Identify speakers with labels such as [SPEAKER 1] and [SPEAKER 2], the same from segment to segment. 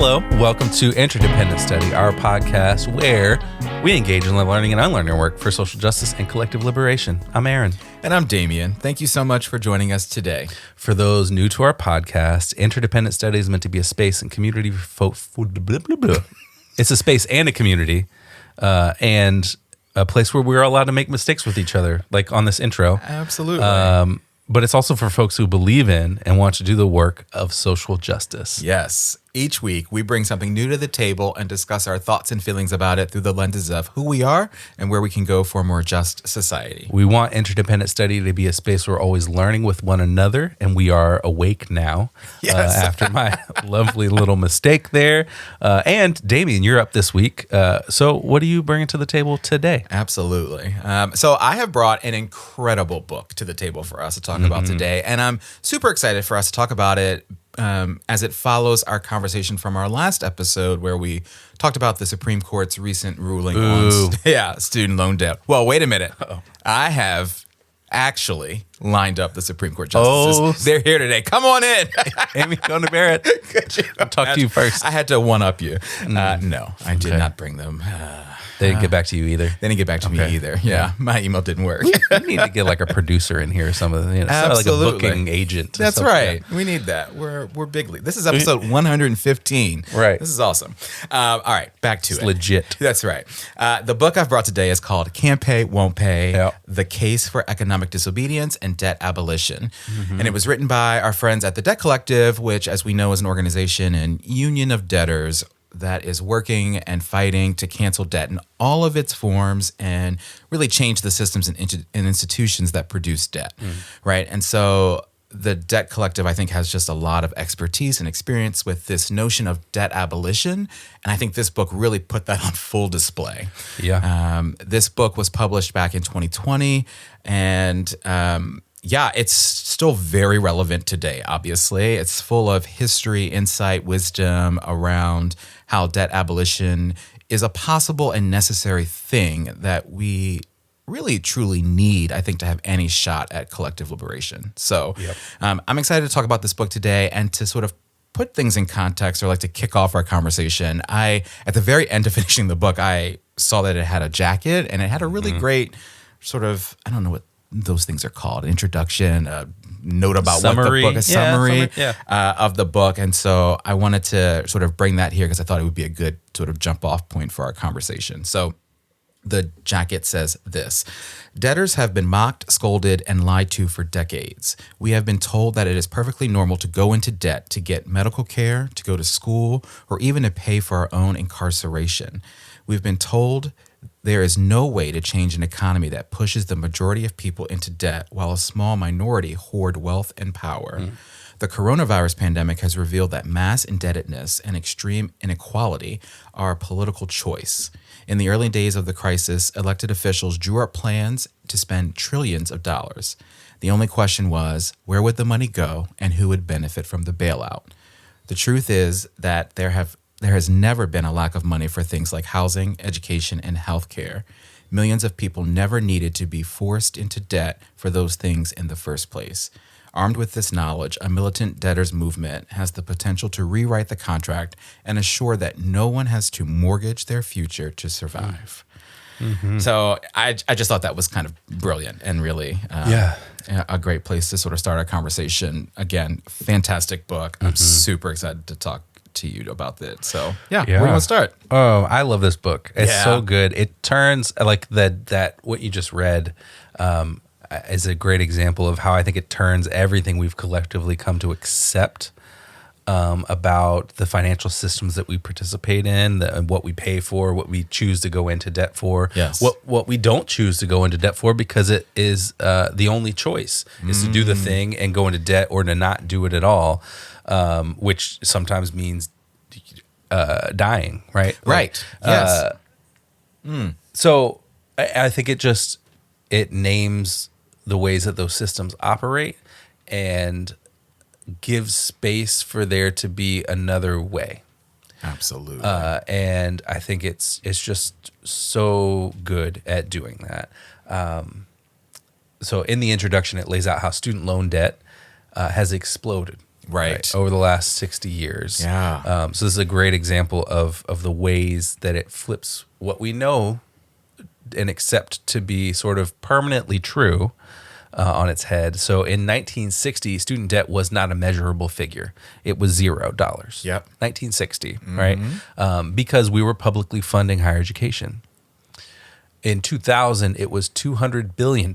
[SPEAKER 1] Hello, welcome to Interdependent Study, our podcast where we engage in the learning and unlearning work for social justice and collective liberation. I'm Aaron.
[SPEAKER 2] And I'm Damien. Thank you so much for joining us today.
[SPEAKER 1] For those new to our podcast, Interdependent Study is meant to be a space and community for It's a space and a community and a place where we're allowed to make mistakes with each other, like on this intro.
[SPEAKER 2] Absolutely.
[SPEAKER 1] But it's also for folks who believe in and want to do the work of social justice.
[SPEAKER 2] Yes. Each week, we bring something new to the table and discuss our thoughts and feelings about it through the lenses of who we are and where we can go for a more just society.
[SPEAKER 1] We want Interdependent Study to be a space where we're always learning with one another, and we are awake now after my lovely little mistake there. And Damien, you're up this week. So what are you bringing to the table today?
[SPEAKER 2] Absolutely. So I have brought an incredible book to the table for us to talk about today, and I'm super excited for us to talk about it as it follows our conversation from our last episode where we talked about the Supreme Court's recent ruling on student loan debt. Well, wait a minute. Uh-oh. I have actually lined up the Supreme Court justices.
[SPEAKER 1] Oh.
[SPEAKER 2] They're here today. Come on in.
[SPEAKER 1] Amy Coney Barrett. I'll talk to you first.
[SPEAKER 2] I had to one-up you. No, I did not bring them.
[SPEAKER 1] They didn't get back to you either.
[SPEAKER 2] They didn't get back to me either. Yeah, my email didn't work.
[SPEAKER 1] We need to get like a producer in here or something.
[SPEAKER 2] Absolutely.
[SPEAKER 1] Like a booking agent.
[SPEAKER 2] That's right. We need that. We're big league. This is episode 115.
[SPEAKER 1] Right.
[SPEAKER 2] This is awesome. All right, back to it.
[SPEAKER 1] Legit.
[SPEAKER 2] That's right. The book I've brought today is called Can't Pay, Won't Pay, The Case for Economic Disobedience and Debt Abolition. And it was written by our friends at the Debt Collective, which, as we know, is an organization and union of debtors that is working and fighting to cancel debt in all of its forms and really change the systems and institutions that produce debt, right? And so the Debt Collective, I think, has just a lot of expertise and experience with this notion of debt abolition, and I think this book really put that on full display.
[SPEAKER 1] Yeah.
[SPEAKER 2] This book was published back in 2020, and it's still very relevant today, obviously. It's full of history, insight, wisdom around how debt abolition is a possible and necessary thing that we really, truly need, I think, to have any shot at collective liberation. So I'm excited to talk about this book today and to sort of put things in context, or like to kick off our conversation. At the very end of finishing the book, I saw that it had a jacket and it had a really great sort of, I don't know what those things are called, introduction, note about
[SPEAKER 1] summary.
[SPEAKER 2] What the book, summary of the book. And so I wanted to sort of bring that here because I thought it would be a good sort of jump off point for our conversation. So the jacket says this: debtors have been mocked, scolded, and lied to for decades. We have been told that it is perfectly normal to go into debt to get medical care, to go to school, or even to pay for our own incarceration. We've been told there is no way to change an economy that pushes the majority of people into debt while a small minority hoard wealth and power. The coronavirus pandemic has revealed that mass indebtedness and extreme inequality are a political choice. In the early days of the crisis, elected officials drew up plans to spend trillions of dollars. The only question was, where would the money go and who would benefit from the bailout? The truth is that there has never been a lack of money for things like housing, education, and healthcare. Millions of people never needed to be forced into debt for those things in the first place. Armed with this knowledge, a militant debtors movement has the potential to rewrite the contract and assure that no one has to mortgage their future to survive. So I just thought that was kind of brilliant and really a great place to sort of start our conversation. Again, fantastic book. I'm super excited to talk to you about it. So where do you want to start?
[SPEAKER 1] Oh, I love this book. It's so good. It turns like that what you just read is a great example of how I think it turns everything we've collectively come to accept about the financial systems that we participate in, what we pay for, what we choose to go into debt for, what we don't choose to go into debt for because it is the only choice is to do the thing and go into debt or to not do it at all, which sometimes means dying, right?
[SPEAKER 2] Right. Yes.
[SPEAKER 1] So I think it names the ways that those systems operate and gives space for there to be another way.
[SPEAKER 2] Absolutely.
[SPEAKER 1] And I think it's just so good at doing that. So in the introduction, it lays out how student loan debt has exploded
[SPEAKER 2] Right.
[SPEAKER 1] over the last 60 years.
[SPEAKER 2] Yeah.
[SPEAKER 1] So this is a great example of the ways that it flips what we know and accept to be sort of permanently true on its head. So in 1960, student debt was not a measurable figure. It was $0.
[SPEAKER 2] Yep.
[SPEAKER 1] 1960, right? Because we were publicly funding higher education. In 2000, it was $200 billion,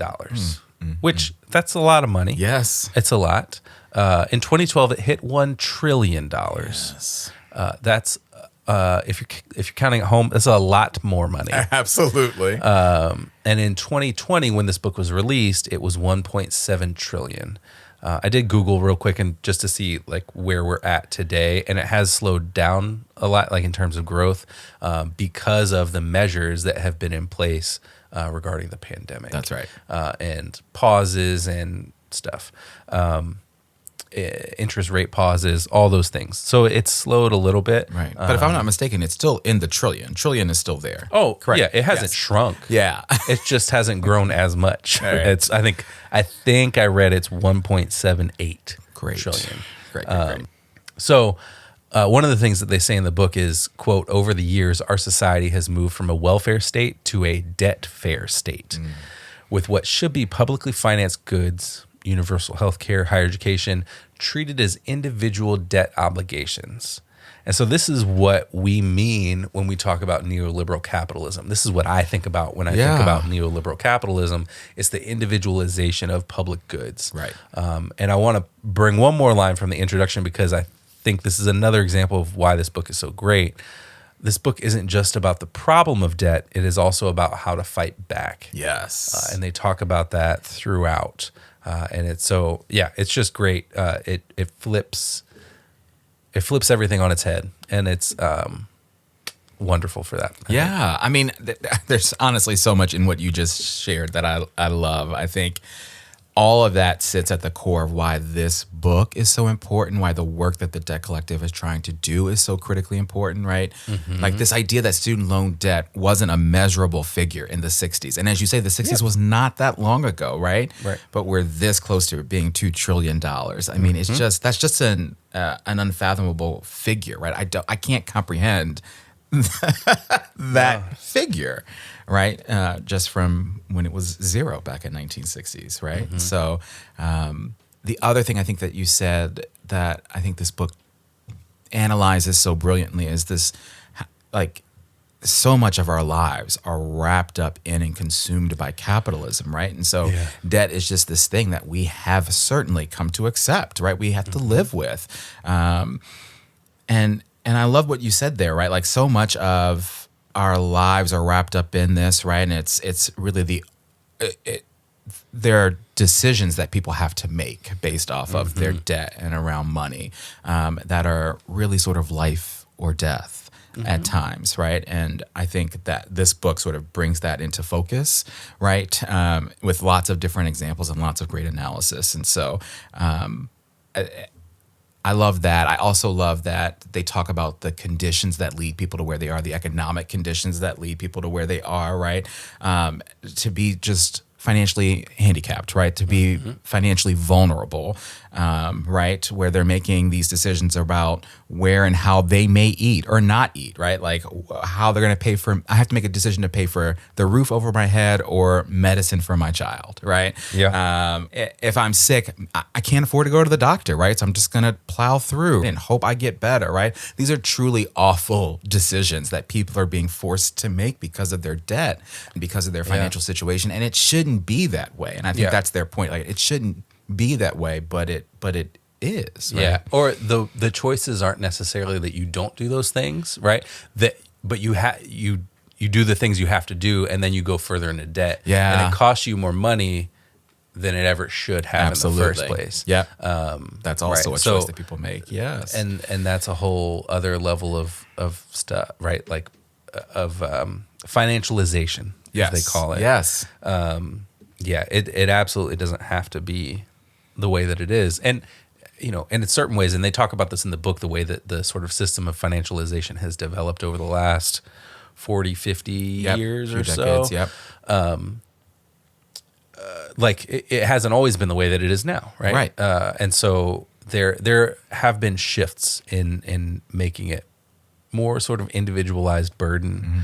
[SPEAKER 1] which that's a lot of money.
[SPEAKER 2] Yes.
[SPEAKER 1] It's a lot. In 2012, it hit $1 trillion.
[SPEAKER 2] Yes.
[SPEAKER 1] That's if you're counting at home, that's a lot more money.
[SPEAKER 2] Absolutely.
[SPEAKER 1] And in 2020, when this book was released, it was 1.7 trillion. I did Google real quick and just to see like where we're at today, and it has slowed down a lot, like in terms of growth, because of the measures that have been in place regarding the pandemic.
[SPEAKER 2] That's right.
[SPEAKER 1] And pauses and stuff. Interest rate pauses, all those things. So it's slowed a little bit.
[SPEAKER 2] Right. But if I'm not mistaken, it's still in the trillion. Trillion is still there.
[SPEAKER 1] Oh,
[SPEAKER 2] correct.
[SPEAKER 1] Yeah, it hasn't shrunk.
[SPEAKER 2] Yeah.
[SPEAKER 1] It just hasn't grown as much.
[SPEAKER 2] Right.
[SPEAKER 1] It's I think I read it's 1.78
[SPEAKER 2] Great.
[SPEAKER 1] trillion.
[SPEAKER 2] Great.
[SPEAKER 1] So one of the things that they say in the book is, quote, over the years, our society has moved from a welfare state to a debt-fare state with what should be publicly financed goods, universal health care, higher education, treated as individual debt obligations. And so this is what we mean when we talk about neoliberal capitalism. This is what I think about when I think about neoliberal capitalism. It's the individualization of public goods.
[SPEAKER 2] Right.
[SPEAKER 1] And I want to bring one more line from the introduction because I think this is another example of why this book is so great. This book isn't just about the problem of debt. It is also about how to fight back.
[SPEAKER 2] Yes.
[SPEAKER 1] And they talk about that throughout. And it's so, it's just great. It flips everything on its head, and it's wonderful for that.
[SPEAKER 2] Yeah. I mean, there's honestly so much in what you just shared that I love. I think all of that sits at the core of why this book is so important, why the work that the Debt Collective is trying to do is so critically important, right? Like this idea that student loan debt wasn't a measurable figure in the 60s. And as you say, the 60s was not that long ago, right?
[SPEAKER 1] Right.
[SPEAKER 2] But we're this close to it being $2 trillion. I mean, it's that's just an unfathomable figure, right? I can't comprehend that figure, right? Just from when it was zero back in 1960s, right? So the other thing I think that you said that I think this book analyzes so brilliantly is this, like, so much of our lives are wrapped up in and consumed by capitalism, right? And so debt is just this thing that we have certainly come to accept, right? We have to live with. And I love what you said there, right? Like so much of our lives are wrapped up in this, right? And it's really there are decisions that people have to make based off of their debt and around money that are really sort of life or death at times, right? And I think that this book sort of brings that into focus, right? With lots of different examples and lots of great analysis. And so I love that. I also love that they talk about the conditions that lead people to where they are, the economic conditions that lead people to where they are, right? To be just financially handicapped, right? To be financially vulnerable, right? Where they're making these decisions about where and how they may eat or not eat, right? Like how they're going to pay for, I have to make a decision to pay for the roof over my head or medicine for my child, right?
[SPEAKER 1] Yeah.
[SPEAKER 2] If I'm sick, I can't afford to go to the doctor, right? So I'm just going to plow through and hope I get better, right? These are truly awful decisions that people are being forced to make because of their debt and because of their financial situation. And it shouldn't be that way. And I think that's their point. Like it shouldn't be that way, but it is. Right?
[SPEAKER 1] Yeah. Or the choices aren't necessarily that you don't do those things, right? But you do the things you have to do, and then you go further into debt.
[SPEAKER 2] Yeah.
[SPEAKER 1] And it costs you more money than it ever should have in the first place.
[SPEAKER 2] Yeah. That's also a choice that people make. Yes.
[SPEAKER 1] And that's a whole other level of stuff, right? Like of financialization, as they call it.
[SPEAKER 2] Yes.
[SPEAKER 1] It absolutely doesn't have to be the way that it is. And, and in certain ways, and they talk about this in the book, the way that the sort of system of financialization has developed over the last 40, 50 years or so.
[SPEAKER 2] Yep.
[SPEAKER 1] Like it hasn't always been the way that it is now, right?
[SPEAKER 2] Right.
[SPEAKER 1] And so there have been shifts in making it more sort of individualized burden,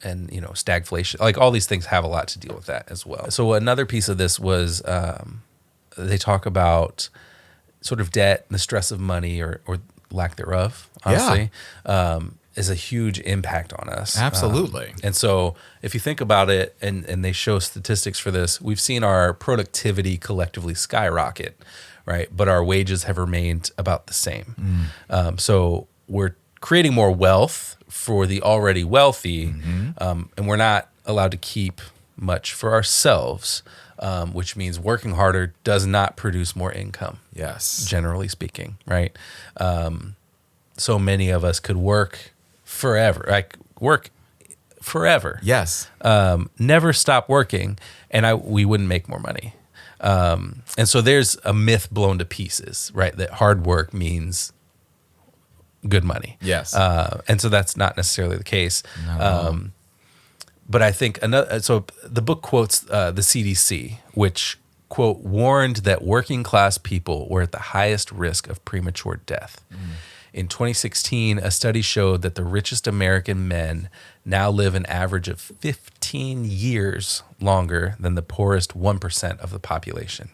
[SPEAKER 1] and stagflation. Like all these things have a lot to deal with that as well. So another piece of this was they talk about sort of debt and the stress of money or lack thereof, honestly, is a huge impact on us.
[SPEAKER 2] Absolutely.
[SPEAKER 1] And so if you think about it, and they show statistics for this, we've seen our productivity collectively skyrocket, right? But our wages have remained about the same. So we're creating more wealth for the already wealthy, and we're not allowed to keep much for ourselves, which means working harder does not produce more income.
[SPEAKER 2] Yes.
[SPEAKER 1] Generally speaking, right? So many of us could work forever,
[SPEAKER 2] Yes.
[SPEAKER 1] Never stop working, and we wouldn't make more money. And so there's a myth blown to pieces, right? That hard work means good money.
[SPEAKER 2] Yes.
[SPEAKER 1] And so that's not necessarily the case. But I think so the book quotes the CDC, which, quote, warned that working class people were at the highest risk of premature death. In 2016, a study showed that the richest American men now live an average of 15 years longer than the poorest 1% of the population.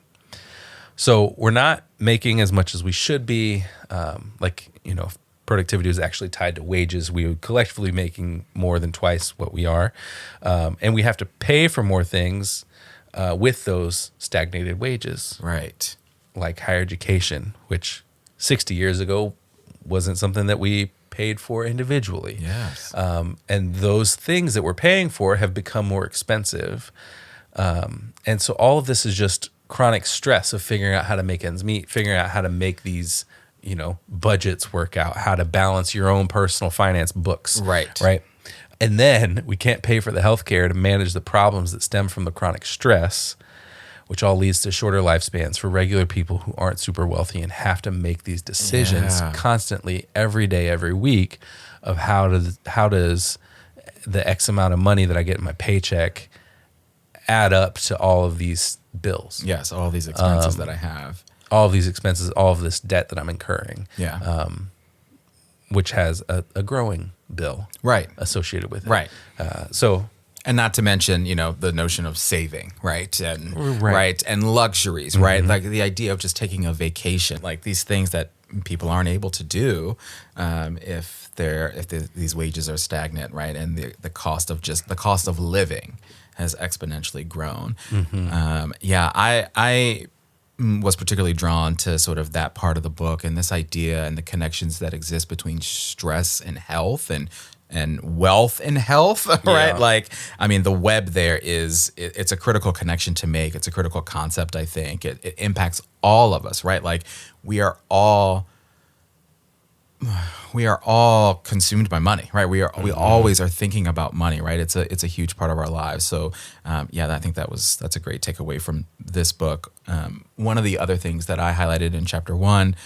[SPEAKER 1] So we're not making as much as we should be. If productivity was actually tied to wages, we would collectively be making more than twice what we are. And we have to pay for more things with those stagnated wages.
[SPEAKER 2] Right.
[SPEAKER 1] Like higher education, which 60 years ago wasn't something that we paid for individually.
[SPEAKER 2] Yes.
[SPEAKER 1] And those things that we're paying for have become more expensive. And so all of this is just chronic stress of figuring out how to make ends meet, figuring out how to make these, budgets work out, how to balance your own personal finance books.
[SPEAKER 2] Right.
[SPEAKER 1] Right. And then we can't pay for the healthcare to manage the problems that stem from the chronic stress, which all leads to shorter lifespans for regular people who aren't super wealthy and have to make these decisions constantly, every day, every week, of how does the X amount of money that I get in my paycheck add up to all of these bills.
[SPEAKER 2] Yes, all these expenses that I have.
[SPEAKER 1] All of these expenses, all of this debt that I'm incurring.
[SPEAKER 2] Yeah.
[SPEAKER 1] Which has a growing bill associated with it.
[SPEAKER 2] Right.
[SPEAKER 1] And
[SPEAKER 2] not to mention, the notion of saving, right? And luxuries, right? Like the idea of just taking a vacation, like these things that people aren't able to do if these wages are stagnant, right? And the cost of living has exponentially grown. I was particularly drawn to sort of that part of the book and this idea and the connections that exist between stress and health and wealth and health, right? Like, I mean, the web there it's a critical connection to make. It's a critical concept, I think. It impacts all of us, right? Like we are all consumed by money, right? We always are thinking about money, right? It's a huge part of our lives. So, I think that's a great takeaway from this book. One of the other things that I highlighted in chapter 1,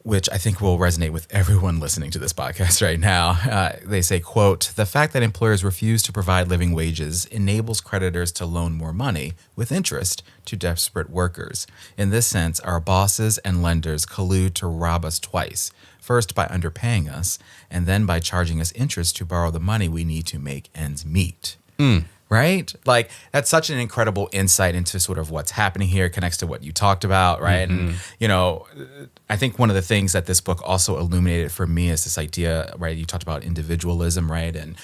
[SPEAKER 2] which I think will resonate with everyone listening to this podcast right now. They say, quote, "The fact that employers refuse to provide living wages enables creditors to loan more money with interest to desperate workers. In this sense, our bosses and lenders collude to rob us twice, first by underpaying us, and then by charging us interest to borrow the money we need to make ends meet." Right? Like that's such an incredible insight into sort of what's happening here. It connects to what you talked about, right? And, I think one of the things that this book also illuminated for me is this idea, right? You talked about individualism, right? And,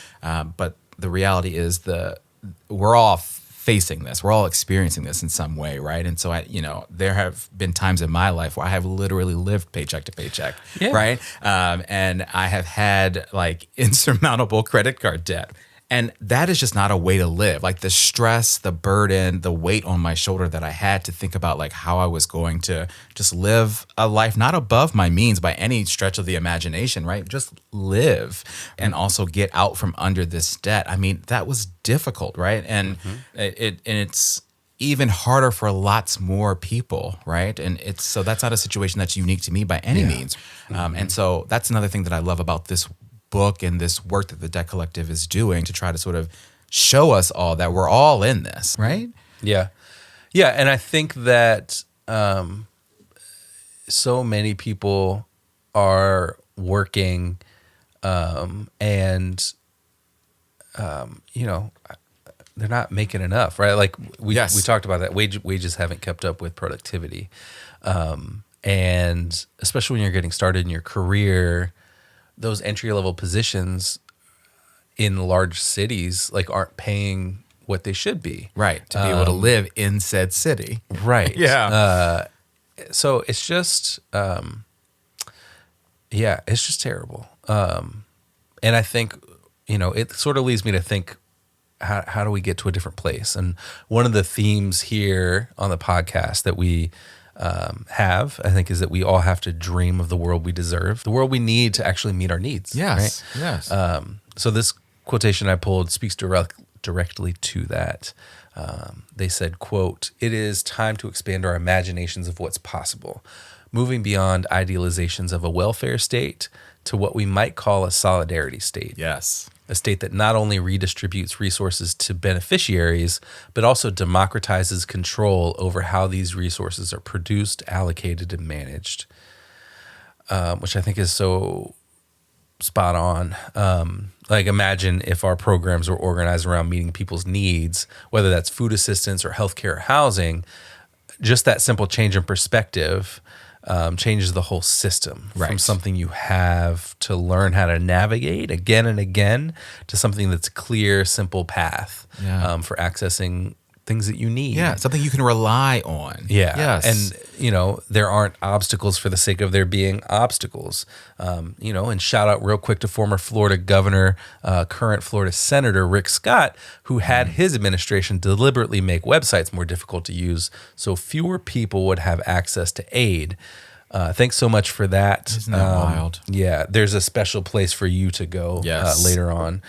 [SPEAKER 2] but the reality is we're all facing this. We're all experiencing this in some way, right? And so there have been times in my life where I have literally lived paycheck to paycheck, right? And I have had like insurmountable credit card debt. And that is just not a way to live. Like the stress, the burden, the weight on my shoulder that I had to think about like how I was going to just live a life not above my means by any stretch of the imagination, right? Just live and also get out from under this debt. I mean, that was difficult, right? And it's even harder for lots more people, right? And so that's not a situation that's unique to me by any means. And so that's another thing that I love about this book and this work that the Debt Collective is doing to try to sort of show us all that we're all in this, right?
[SPEAKER 1] Yeah. And I think that so many people are working, and they're not making enough, right? Like we talked about that. Wages haven't kept up with productivity, and especially when you're getting started in your career, those entry level positions in large cities like aren't paying what they should be,
[SPEAKER 2] right? To be able to live in said city,
[SPEAKER 1] right?
[SPEAKER 2] Yeah.
[SPEAKER 1] So it's just, it's just terrible. And I think, it sort of leads me to think, how do we get to a different place? And one of the themes here on the podcast that we have, I think, is that we all have to dream of the world we deserve, the world we need to actually meet our needs.
[SPEAKER 2] Yes,
[SPEAKER 1] right?
[SPEAKER 2] yes.
[SPEAKER 1] So this quotation I pulled speaks directly to that. They said, quote, "It is time to expand our imaginations of what's possible, moving beyond idealizations of a welfare state to what we might call a solidarity state."
[SPEAKER 2] Yes.
[SPEAKER 1] A state that not only redistributes resources to beneficiaries, but also democratizes control over how these resources are produced, allocated, and managed, which I think is so spot on. Like, imagine if our programs were organized around meeting people's needs, whether that's food assistance or healthcare or housing. Just that simple change in perspective changes the whole system, from something you have to learn how to navigate again and again to something that's a clear, simple path for accessing things that you need.
[SPEAKER 2] Yeah, something you can rely on.
[SPEAKER 1] Yeah.
[SPEAKER 2] Yes.
[SPEAKER 1] And, there aren't obstacles for the sake of there being obstacles. And shout out real quick to former Florida governor, current Florida Senator Rick Scott, who had his administration deliberately make websites more difficult to use so fewer people would have access to aid. Thanks so much for that.
[SPEAKER 2] Isn't that wild?
[SPEAKER 1] Yeah, there's a special place for you to go later on.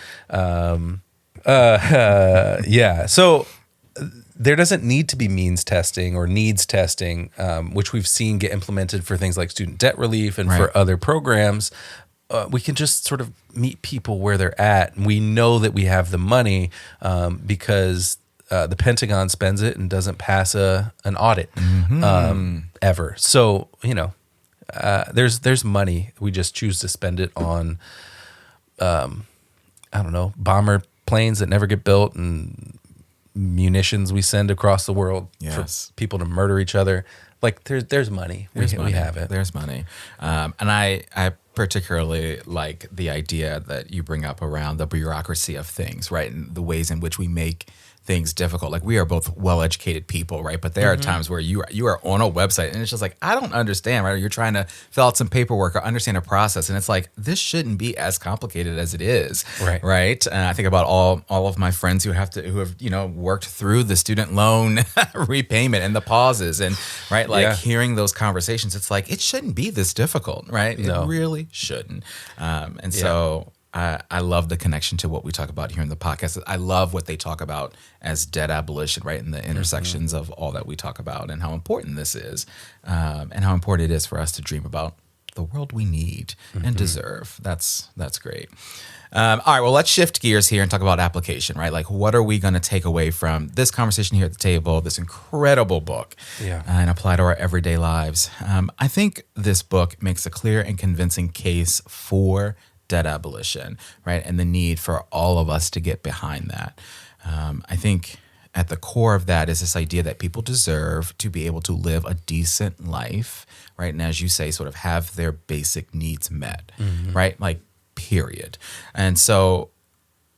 [SPEAKER 1] So there doesn't need to be means testing or needs testing, which we've seen get implemented for things like student debt relief and for other programs. We can just sort of meet people where they're at. And we know that we have the money because the Pentagon spends it and doesn't pass an audit ever. So, there's money. We just choose to spend it on, bomber planes that never get built and munitions we send across the world for people to murder each other. Like there's money. We have it.
[SPEAKER 2] There's money. And I particularly like the idea that you bring up around the bureaucracy of things, right? And the ways in which we make things difficult. Like, we are both well-educated people, right? But there are times where you are on a website and it's just like, I don't understand, right? You're trying to fill out some paperwork or understand a process, and it's like, this shouldn't be as complicated as it is, right? And I think about all of my friends who have worked through the student loan repayment and the pauses, and hearing those conversations, it's like, it shouldn't be this difficult, right?
[SPEAKER 1] No.
[SPEAKER 2] It really shouldn't. So I love the connection to what we talk about here in the podcast. I love what they talk about as debt abolition, right? And the intersections of all that we talk about, and how important this is, and how important it is for us to dream about the world we need and deserve. That's great. All right, well, let's shift gears here and talk about application, right? Like, what are we going to take away from this conversation here at the table, this incredible book, and apply to our everyday lives? I think this book makes a clear and convincing case for debt abolition, right? And the need for all of us to get behind that. I think at the core of that is this idea that people deserve to be able to live a decent life, right? And as you say, sort of have their basic needs met, right? Like, period. And so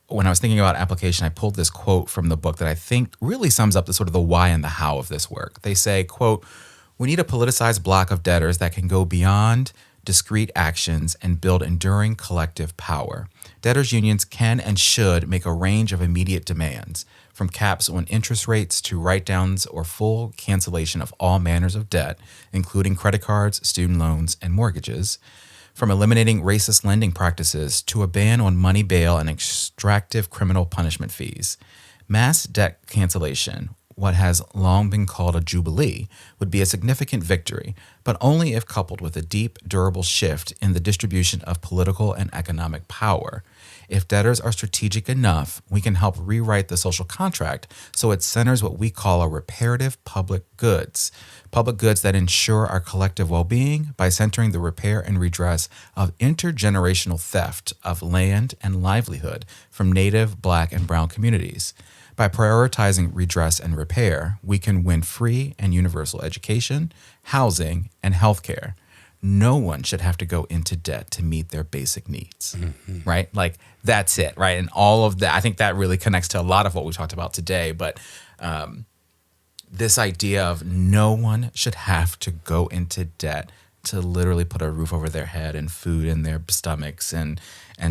[SPEAKER 2] when I was thinking about application, I pulled this quote from the book that I think really sums up the sort of the why and the how of this work. They say, quote, "We need a politicized block of debtors that can go beyond discrete actions and build enduring collective power. Debtors unions can and should make a range of immediate demands, from caps on interest rates to write-downs or full cancellation of all manners of debt, including credit cards, student loans, and mortgages, from eliminating racist lending practices to a ban on money bail and extractive criminal punishment fees. Mass debt cancellation, what has long been called a jubilee, would be a significant victory, but only if coupled with a deep, durable shift in the distribution of political and economic power. If debtors are strategic enough, we can help rewrite the social contract so it centers what we call a reparative public goods that ensure our collective well-being by centering the repair and redress of intergenerational theft of land and livelihood from Native, Black, and Brown communities. By prioritizing redress and repair, we can win free and universal education, housing, and healthcare. No one should have to go into debt to meet their basic needs, right? Like, that's it, right? And all of that, I think that really connects to a lot of what we talked about today. But this idea of no one should have to go into debt to literally put a roof over their head and food in their stomachs and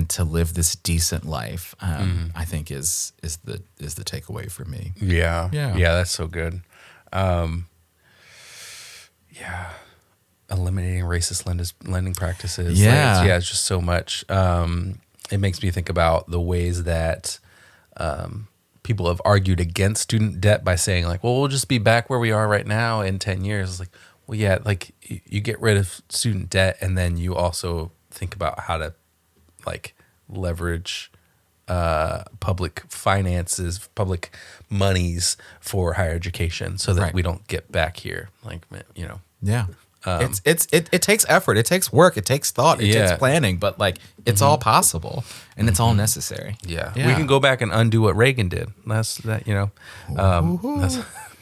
[SPEAKER 2] to live this decent life, I think is the takeaway for me.
[SPEAKER 1] Yeah.
[SPEAKER 2] Yeah.
[SPEAKER 1] Yeah, that's so good. Eliminating racist lending practices.
[SPEAKER 2] Yeah.
[SPEAKER 1] It's just so much. It makes me think about the ways that people have argued against student debt by saying, like, well, we'll just be back where we are right now in 10 years. It's like, well, yeah, like you get rid of student debt and then you also think about how to like leverage public finances, public monies for higher education so that we don't get back here. Like, you know.
[SPEAKER 2] Yeah. It takes effort. It takes work. It takes thought. It takes planning. But like, it's all possible and it's all necessary.
[SPEAKER 1] Yeah. We can go back and undo what Reagan did. That's that. You know.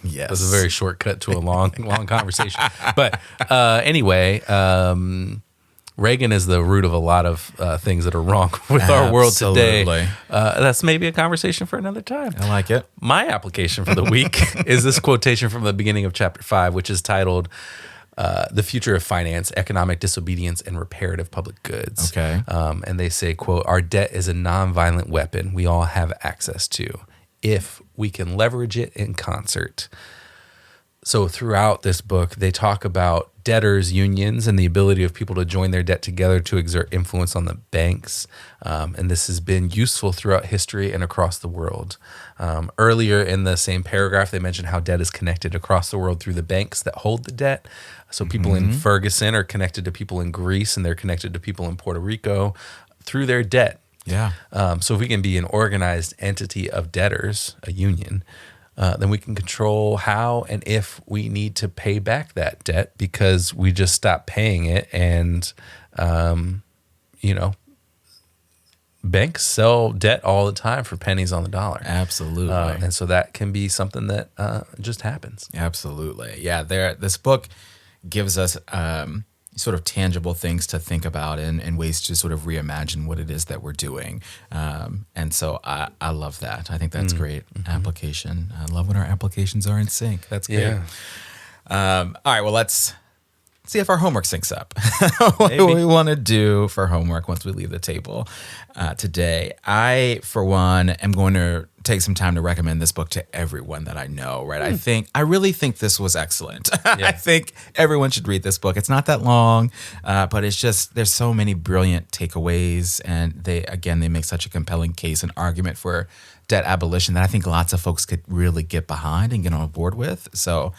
[SPEAKER 1] That's a very shortcut to a long conversation. But anyway, Reagan is the root of a lot of things that are wrong with our world today. That's maybe a conversation for another time.
[SPEAKER 2] I like it.
[SPEAKER 1] My application for the week is this quotation from the beginning of chapter 5, which is titled The Future of Finance, Economic Disobedience, and Reparative Public Goods.
[SPEAKER 2] Okay.
[SPEAKER 1] And they say, quote, "Our debt is a nonviolent weapon we all have access to if we can leverage it in concert." So throughout this book, they talk about debtors' unions and the ability of people to join their debt together to exert influence on the banks. And this has been useful throughout history and across the world. Earlier in the same paragraph, they mentioned how debt is connected across the world through the banks that hold the debt. So people in Ferguson are connected to people in Greece, and they're connected to people in Puerto Rico through their debt.
[SPEAKER 2] Yeah.
[SPEAKER 1] So if we can be an organized entity of debtors, a union, then we can control how and if we need to pay back that debt because we just stopped paying it. And, banks sell debt all the time for pennies on the dollar.
[SPEAKER 2] Absolutely.
[SPEAKER 1] And so that can be something that just happens.
[SPEAKER 2] Absolutely. Yeah. This book gives us sort of tangible things to think about and ways to sort of reimagine what it is that we're doing. And so I love that. I think that's great application. I love when our applications are in sync. That's great.
[SPEAKER 1] Yeah.
[SPEAKER 2] All right, well, let's see if our homework syncs up. What do we want to do for homework once we leave the table today? I, for one, am going to take some time to recommend this book to everyone that I know, right? I really think this was excellent. I think everyone should read this book. It's not that long, but it's just, there's so many brilliant takeaways. And they make such a compelling case and argument for debt abolition that I think lots of folks could really get behind and get on board with. So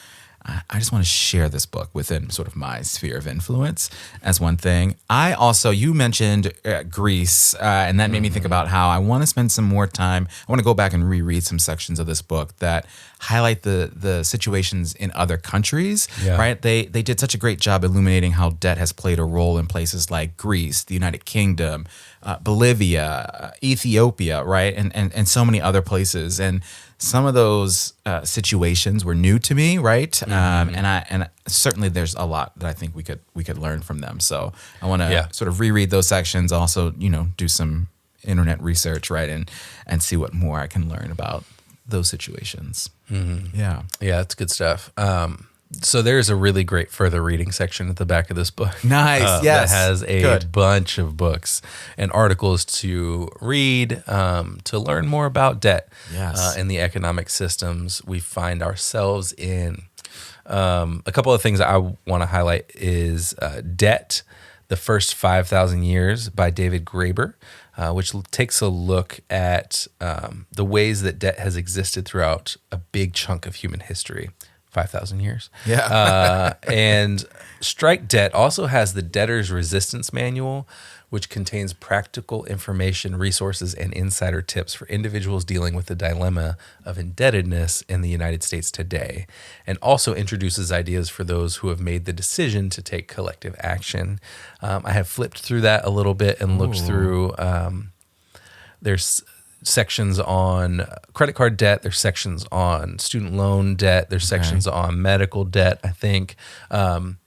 [SPEAKER 2] I just want to share this book within sort of my sphere of influence as one thing. I also, you mentioned Greece, and that made me think about how I want to spend some more time. I want to go back and reread some sections of this book that highlight the situations in other countries, right? They did such a great job illuminating how debt has played a role in places like Greece, the United Kingdom, Bolivia, Ethiopia, right? And so many other places. And some of those situations were new to me, right? And certainly there's a lot that I think we could learn from them. So I want to sort of reread those sections, also, do some internet research, right? And see what more I can learn about those situations. Yeah,
[SPEAKER 1] that's good stuff. So there's a really great further reading section at the back of this book.
[SPEAKER 2] Nice, yes.
[SPEAKER 1] That has a bunch of books and articles to read to learn more about debt and the economic systems we find ourselves in. A couple of things I want to highlight is Debt, The First 5,000 Years by David Graeber, which takes a look at the ways that debt has existed throughout a big chunk of human history. 5,000 years.
[SPEAKER 2] Yeah.
[SPEAKER 1] And Strike Debt also has the Debtor's Resistance Manual, which contains practical information, resources, and insider tips for individuals dealing with the dilemma of indebtedness in the United States today, and also introduces ideas for those who have made the decision to take collective action. I have flipped through that a little bit and looked through, there's sections on credit card debt, there's sections on student loan debt, there's sections on medical debt, I think. And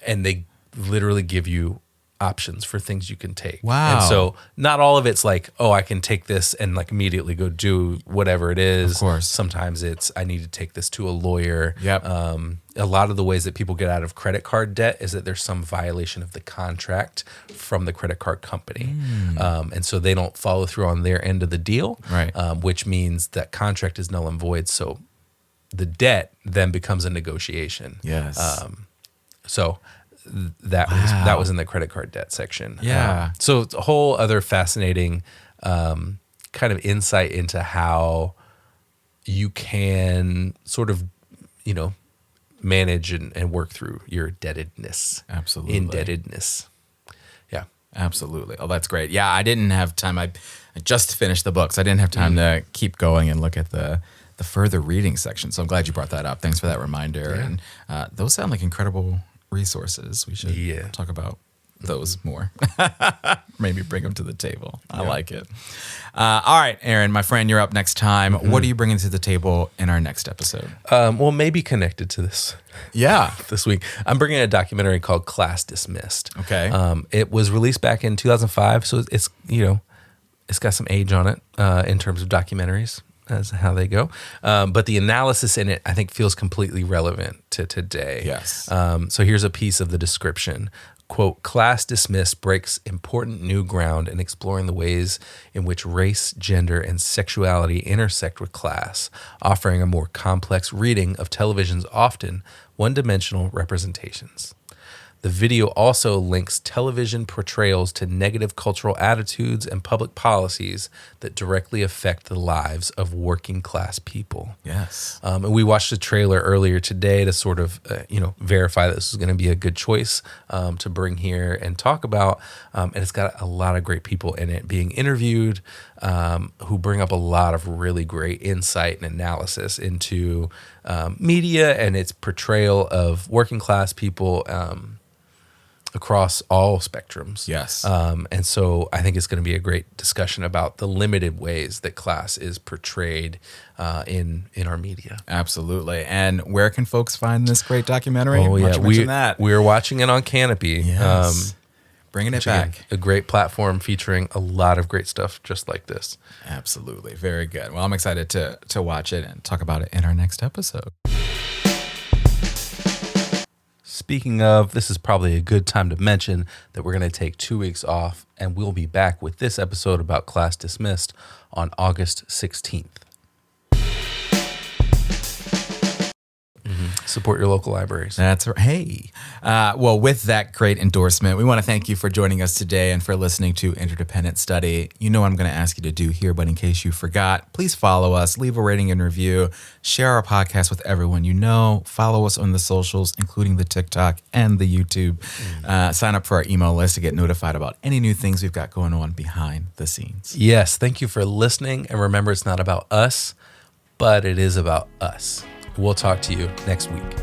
[SPEAKER 1] they literally give you options for things you can take.
[SPEAKER 2] Wow.
[SPEAKER 1] And so not all of it's like, oh, I can take this and like immediately go do whatever it is.
[SPEAKER 2] Of course.
[SPEAKER 1] Sometimes it's, I need to take this to a lawyer.
[SPEAKER 2] Yep.
[SPEAKER 1] A lot of the ways that people get out of credit card debt is that there's some violation of the contract from the credit card company. And so they don't follow through on their end of the deal,
[SPEAKER 2] Right.
[SPEAKER 1] Which means that contract is null and void. So the debt then becomes a negotiation.
[SPEAKER 2] Yes.
[SPEAKER 1] So that was in the credit card debt section.
[SPEAKER 2] Yeah.
[SPEAKER 1] So it's a whole other fascinating kind of insight into how you can sort of, manage and work through your indebtedness.
[SPEAKER 2] Absolutely.
[SPEAKER 1] Indebtedness. Yeah.
[SPEAKER 2] Absolutely. Oh, that's great. Yeah, I didn't have time. I just finished the book, so I didn't have time to keep going and look at the further reading section. So I'm glad you brought that up. Thanks for that reminder.
[SPEAKER 1] Yeah.
[SPEAKER 2] And those sound like incredible resources. We should talk about those more. Maybe bring them to the table. I like it. All right, Aaron, my friend, you're up next time. What are you bringing to the table in our next episode?
[SPEAKER 1] Well, maybe connected to this.
[SPEAKER 2] Yeah.
[SPEAKER 1] This week, I'm bringing a documentary called Class Dismissed.
[SPEAKER 2] Okay.
[SPEAKER 1] It was released back in 2005, so it's it's got some age on it in terms of documentaries as how they go. But the analysis in it, I think, feels completely relevant to today.
[SPEAKER 2] Yes.
[SPEAKER 1] So here's a piece of the description. Quote, Class Dismissed breaks important new ground in exploring the ways in which race, gender, and sexuality intersect with class, offering a more complex reading of television's often one-dimensional representations. The video also links television portrayals to negative cultural attitudes and public policies that directly affect the lives of working class people.
[SPEAKER 2] Yes.
[SPEAKER 1] And we watched a trailer earlier today to sort of, verify that this was going to be a good choice to bring here and talk about. And it's got a lot of great people in it being interviewed who bring up a lot of really great insight and analysis into media and its portrayal of working class people across all spectrums.
[SPEAKER 2] Yes.
[SPEAKER 1] And so I think it's going to be a great discussion about the limited ways that class is portrayed in our media.
[SPEAKER 2] Absolutely. And where can folks find this great documentary?
[SPEAKER 1] Oh, yeah.
[SPEAKER 2] We
[SPEAKER 1] are watching it on Canopy.
[SPEAKER 2] Yes. Bringing it back.
[SPEAKER 1] Again, a great platform featuring a lot of great stuff just like this.
[SPEAKER 2] Absolutely. Very good. Well, I'm excited to watch it and talk about it in our next episode.
[SPEAKER 1] Speaking of, this is probably a good time to mention that we're going to take 2 weeks off, and we'll be back with this episode about Class Dismissed on August 16th. Support your local libraries.
[SPEAKER 2] That's right. Hey. Well, with that great endorsement, we want to thank you for joining us today and for listening to Interdependent Study. You know what I'm going to ask you to do here, but in case you forgot, please follow us, leave a rating and review, share our podcast with everyone you know, follow us on the socials, including the TikTok and the YouTube. Sign up for our email list to get notified about any new things we've got going on behind the scenes.
[SPEAKER 1] Yes, thank you for listening. And remember, it's not about us, but it is about us. We'll talk to you next week.